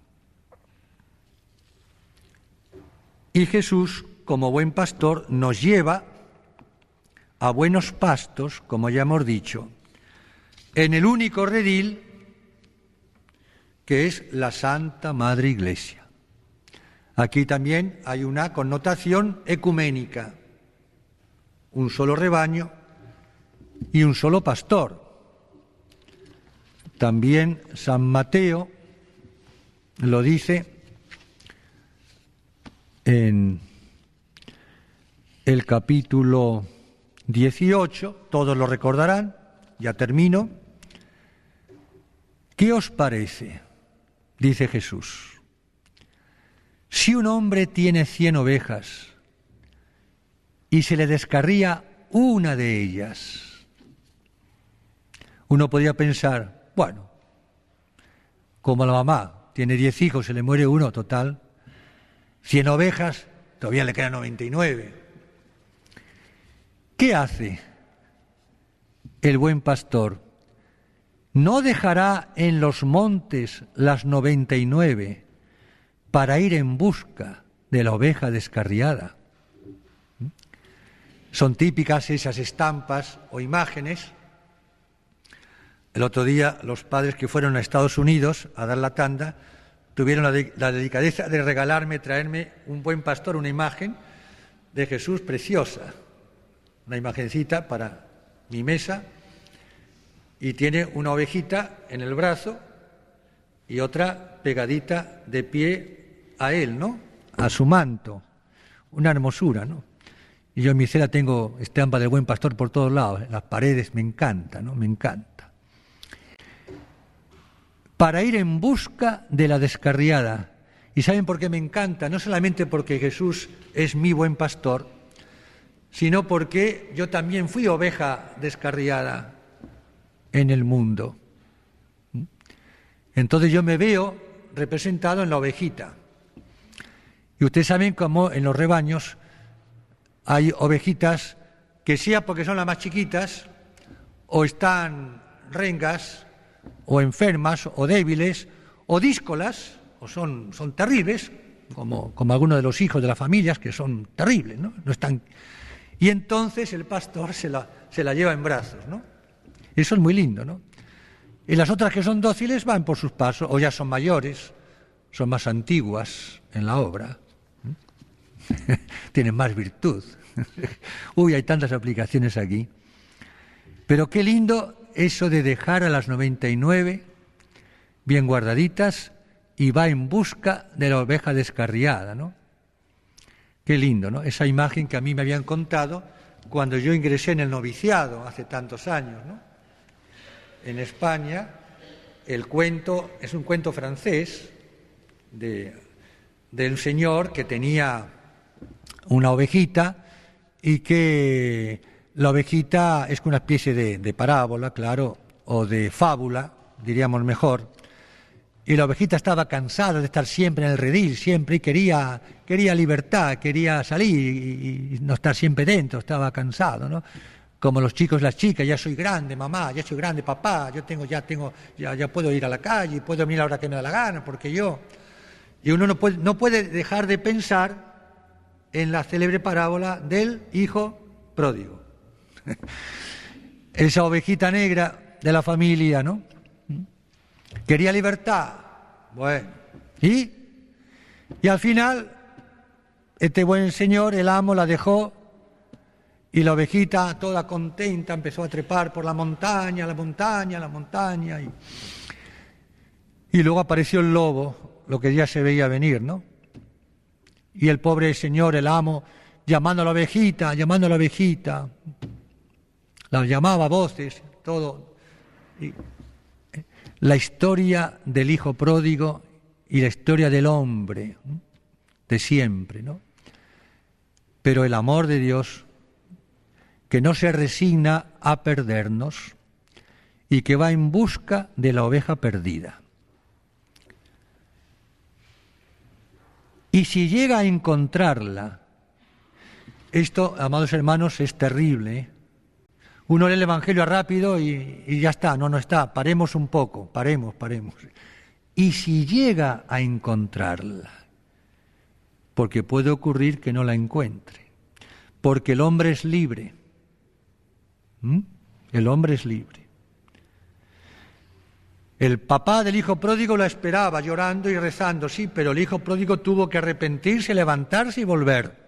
Y Jesús, como buen pastor, nos lleva a buenos pastos, como ya hemos dicho, en el único redil que es la Santa Madre Iglesia. Aquí también hay una connotación ecuménica, un solo rebaño y un solo pastor. También San Mateo lo dice en el capítulo 18, todos lo recordarán, ya termino. ¿Qué os parece?, dice Jesús. Si un hombre tiene 100 ovejas y se le descarría una de ellas. Uno podría pensar, bueno, como la mamá tiene 10 hijos, se le muere uno, total, 100 ovejas, todavía le quedan 99. ¿Qué hace el buen pastor? ¿No dejará en los montes las 99 para ir en busca de la oveja descarriada? Son típicas esas estampas o imágenes. El otro día los padres que fueron a Estados Unidos a dar la tanda tuvieron la delicadeza de traerme un buen pastor, una imagen de Jesús preciosa, una imagencita para mi mesa, y tiene una ovejita en el brazo y otra pegadita de pie a él, ¿no? A su manto. Una hermosura, ¿no? Y yo en mi celda tengo estampa del buen pastor por todos lados, en las paredes, me encanta, ¿no? Me encanta. Para ir en busca de la descarriada. ¿Y saben por qué me encanta? No solamente porque Jesús es mi buen pastor, sino porque yo también fui oveja descarriada en el mundo. Entonces yo me veo representado en la ovejita. Y ustedes saben cómo en los rebaños hay ovejitas que sea porque son las más chiquitas, o están rengas, o enfermas, o débiles, o díscolas, o son terribles, como algunos de los hijos de las familias que son terribles, ¿no? No están. Y entonces el pastor se la lleva en brazos, ¿no? Eso es muy lindo, ¿no? Y las otras que son dóciles van por sus pasos, o ya son mayores, son más antiguas en la obra, tienen más virtud. Uy, hay tantas aplicaciones aquí. Pero qué lindo eso de dejar a las 99 bien guardaditas y va en busca de la oveja descarriada, ¿no? Qué lindo, ¿no? Esa imagen que a mí me habían contado cuando yo ingresé en el noviciado hace tantos años, ¿no? En España, el cuento es un cuento francés de un señor que tenía una ovejita y que la ovejita es una especie de parábola, claro, o de fábula, diríamos mejor, y la ovejita estaba cansada de estar siempre en el redil, siempre, y quería libertad, quería salir y no estar siempre dentro, estaba cansado, ¿no? Como los chicos y las chicas, ya soy grande, mamá, ya soy grande, papá, ya puedo ir a la calle, puedo venir a la hora que me da la gana, porque yo... Y uno no puede dejar de pensar en la célebre parábola del hijo pródigo. Esa ovejita negra de la familia, ¿no? Quería libertad. Bueno, ¿y al final, este buen señor, el amo, la dejó y la ovejita, toda contenta, empezó a trepar por la montaña, y luego apareció el lobo, lo que ya se veía venir, ¿no? Y el pobre señor, el amo, llamando a la ovejita, la llamaba a voces, todo. Y la historia del hijo pródigo y la historia del hombre, de siempre, ¿no? Pero el amor de Dios, que no se resigna a perdernos y que va en busca de la oveja perdida. Y si llega a encontrarla, esto, amados hermanos, es terrible, ¿eh? Uno lee el Evangelio rápido y ya está, no está, paremos un poco, paremos. Y si llega a encontrarla, porque puede ocurrir que no la encuentre, porque el hombre es libre. El hombre es libre. El papá del hijo pródigo la esperaba llorando y rezando, sí, pero el hijo pródigo tuvo que arrepentirse, levantarse y volver,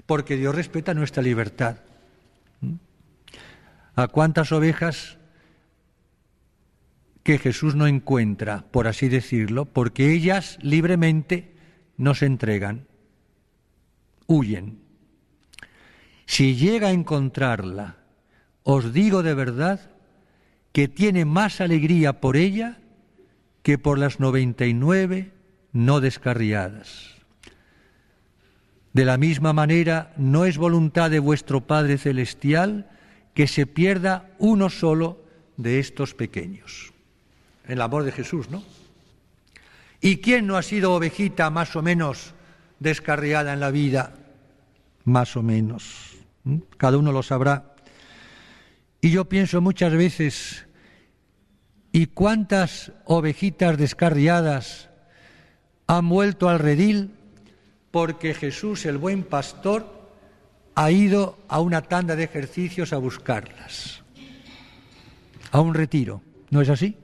porque Dios respeta nuestra libertad. ¿A cuántas ovejas que Jesús no encuentra, por así decirlo, porque ellas libremente no se entregan, huyen? Si llega a encontrarla, os digo de verdad que tiene más alegría por ella que por las 99 no descarriadas. De la misma manera, no es voluntad de vuestro Padre Celestial que se pierda uno solo de estos pequeños. El amor de Jesús, ¿no? ¿Y quién no ha sido ovejita más o menos descarriada en la vida? Más o menos. Cada uno lo sabrá. Y yo pienso muchas veces, ¿y cuántas ovejitas descarriadas han vuelto al redil porque Jesús, el buen pastor, ha ido a una tanda de ejercicios a buscarlas, a un retiro? ¿No es así?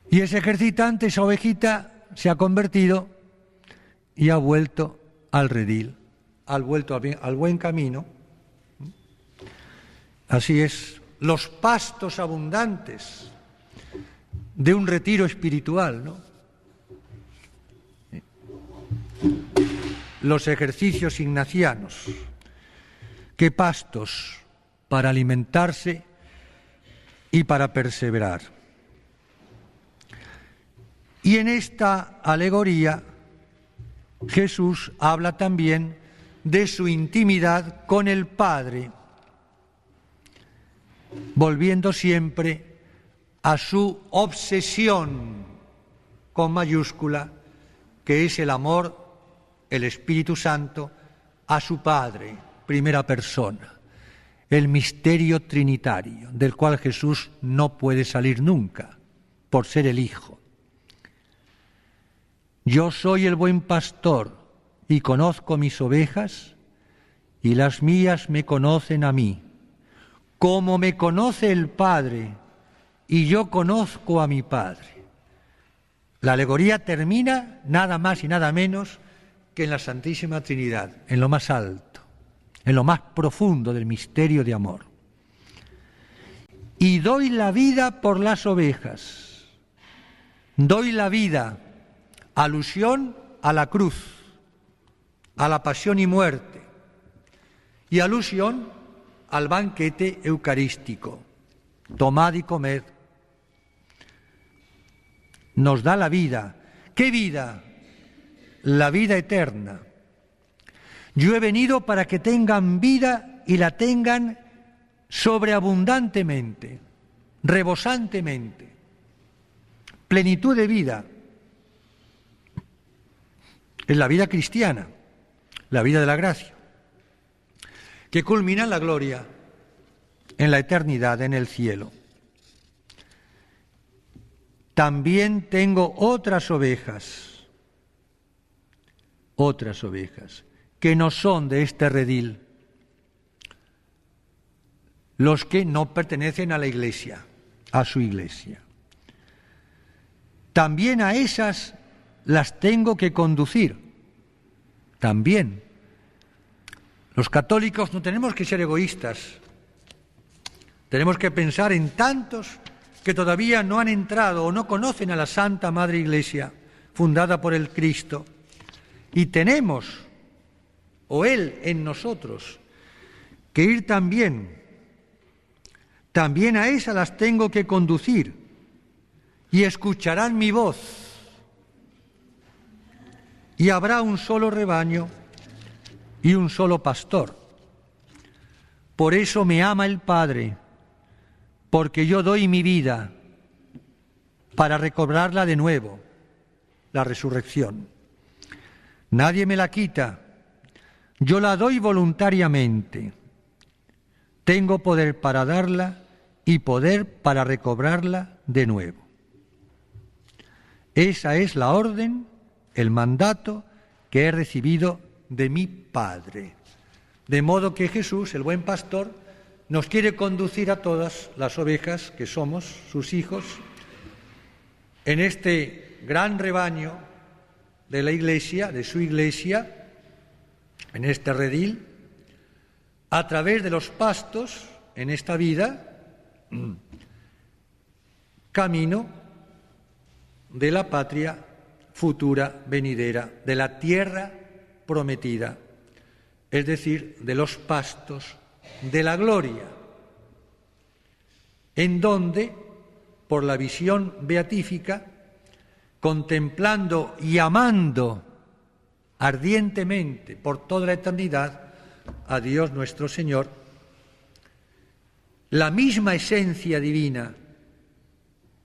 Y ese ejercitante, esa ovejita, se ha convertido y ha vuelto al redil, ha vuelto al buen camino. Así es, los pastos abundantes de un retiro espiritual, ¿no? Los ejercicios ignacianos. ¿Qué pastos para alimentarse y para perseverar? Y en esta alegoría Jesús habla también de su intimidad con el Padre, volviendo siempre a su obsesión con mayúscula, que es el amor, el Espíritu Santo, a su Padre, primera persona, el misterio trinitario, del cual Jesús no puede salir nunca, por ser el Hijo. Yo soy el buen pastor y conozco mis ovejas, y las mías me conocen a mí, como me conoce el Padre, y yo conozco a mi Padre. La alegoría termina nada más y nada menos que en la Santísima Trinidad, en lo más alto, en lo más profundo del misterio de amor. Y doy la vida por las ovejas. Doy la vida, alusión a la cruz, a la pasión y muerte, y alusión al banquete eucarístico. Tomad y comed. Nos da la vida. ¿Qué vida? La vida eterna. Yo he venido para que tengan vida y la tengan sobreabundantemente, rebosantemente, plenitud de vida. Es la vida cristiana, la vida de la gracia, que culmina en la gloria, en la eternidad, en el cielo. También tengo otras ovejas, que no son de este redil, los que no pertenecen a la Iglesia, a su Iglesia. También a esas las tengo que conducir, también. Los católicos no tenemos que ser egoístas, tenemos que pensar en tantos que todavía no han entrado o no conocen a la Santa Madre Iglesia, fundada por el Cristo, y tenemos, o Él en nosotros, que ir también a esas las tengo que conducir, y escucharán mi voz, y habrá un solo rebaño y un solo pastor. Por eso me ama el Padre, porque yo doy mi vida para recobrarla de nuevo, la resurrección. Nadie me la quita, yo la doy voluntariamente. Tengo poder para darla y poder para recobrarla de nuevo. Esa es la orden, el mandato que he recibido de mi Padre. De modo que Jesús, el buen pastor, nos quiere conducir a todas las ovejas que somos, sus hijos, en este gran rebaño de la Iglesia, de su Iglesia, en este redil, a través de los pastos en esta vida, camino de la patria futura, venidera, de la tierra prometida, es decir, de los pastos de la gloria, en donde, por la visión beatífica, contemplando y amando ardientemente por toda la eternidad a Dios nuestro Señor, la misma esencia divina,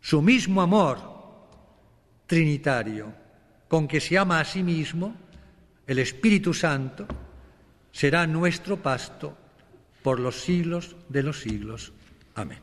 su mismo amor trinitario con que se ama a sí mismo, el Espíritu Santo, será nuestro pasto por los siglos de los siglos. Amén.